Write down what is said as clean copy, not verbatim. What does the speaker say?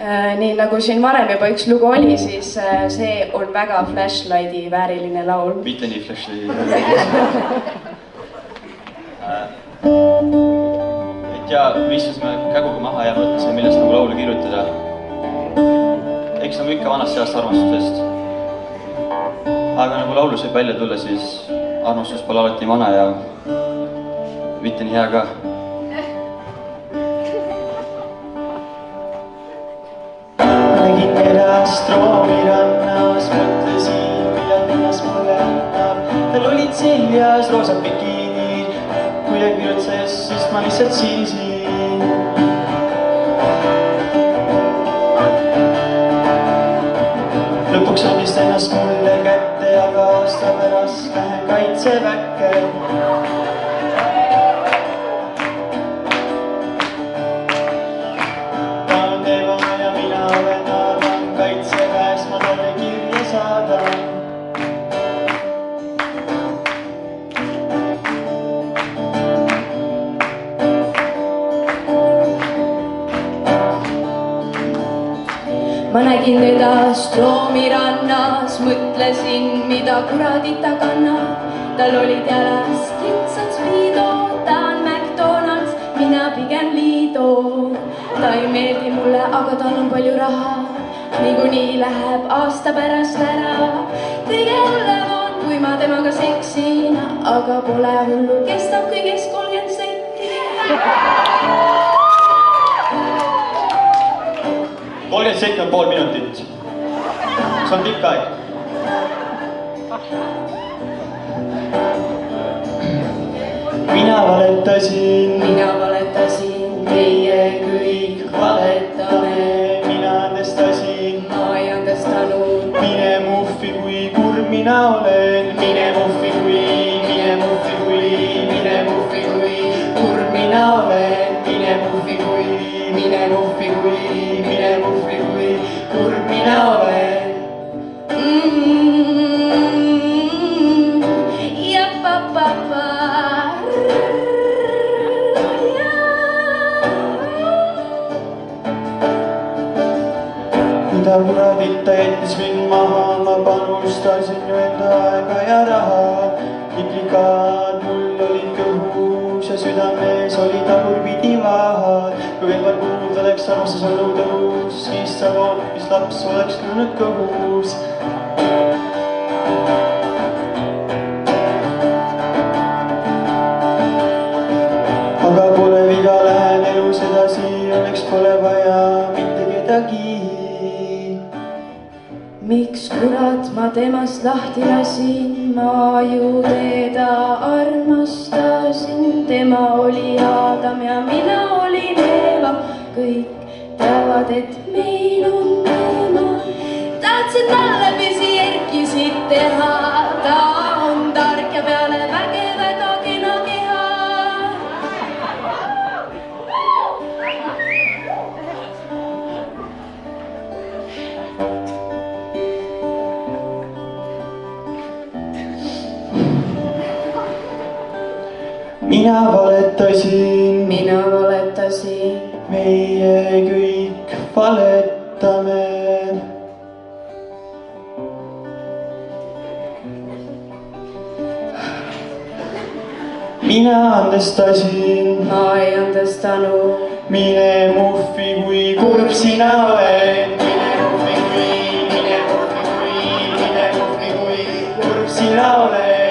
Nii nagu siin varem juba üks lugu oli, siis see on väga Flashlighti vääriline laul. Mitte nii Flashlighti. Et ja istusime käguga maha ja mõtlesime, millest nagu laulu kirjutada. Eks nagu ikka vanast seast armastusest. Aga nagu laulus võib välja tulla, siis armastus pole alati vana ja mitte nii hea ka. Stroomirannas mõtlesin, millal ennast mulle annab. Tal olid seljas roosad bikiinid, kuidagi ütles, sest ma lihtsalt siisin. Lõpuks andis ennast mulle kätte ja ka aasta pärast lähen kaitseväkke. Ma nägin teda Stroomirannas, mõtlesin, mida kuradit ta kannab. Tal olid jalas kitsad Speedo, ta on McDonalds, mina pigem Liido. Ta ei meeldi mulle, aga tal on palju raha, niikuinii läheb aasta pärast ära. Kõige hullem on, kui ma temaga seksin, aga pole hullu, kestab kõigest 30 senti. 30 sekki on pool minutit. See on pikk aeg. Mina valetasin, meie kõik valetame. Mina andestasin, ma ei andestanud. Mine muffi, kui kurb mina olen. Mine muffi, kui kurb mina olen. Mine muffi, kui kurb mina olen. Ja papapa. Mida kuradit ta jättis mind maha, ma panustasin ju enda aega ja raha. Iklikad mul olid kõhus ja südames oli tagurpidi vahad. Kui veel paar kuud oleks armastus olnud õhus, siis sa hoopis laps oleks lõunud kõhus. Aga pole viga, lähen elus edasi, õnneks pole vaja mitte kedagi. Miks kurat ma temast lahti lasin, ma ju teda armastasin. Tema oli Adam ja mina olin Eeva, kõik teavad, et meil on teema. Tahtsin talle püsi erkisid teha, ta on tark ja peale väge väga kena keha. Mina valetasin, meie kõik valetame. Mina andestasin, ma ei andestanud. Mine muffi, kui kurb sina oled. Mine muffi, kui kurb sina oled.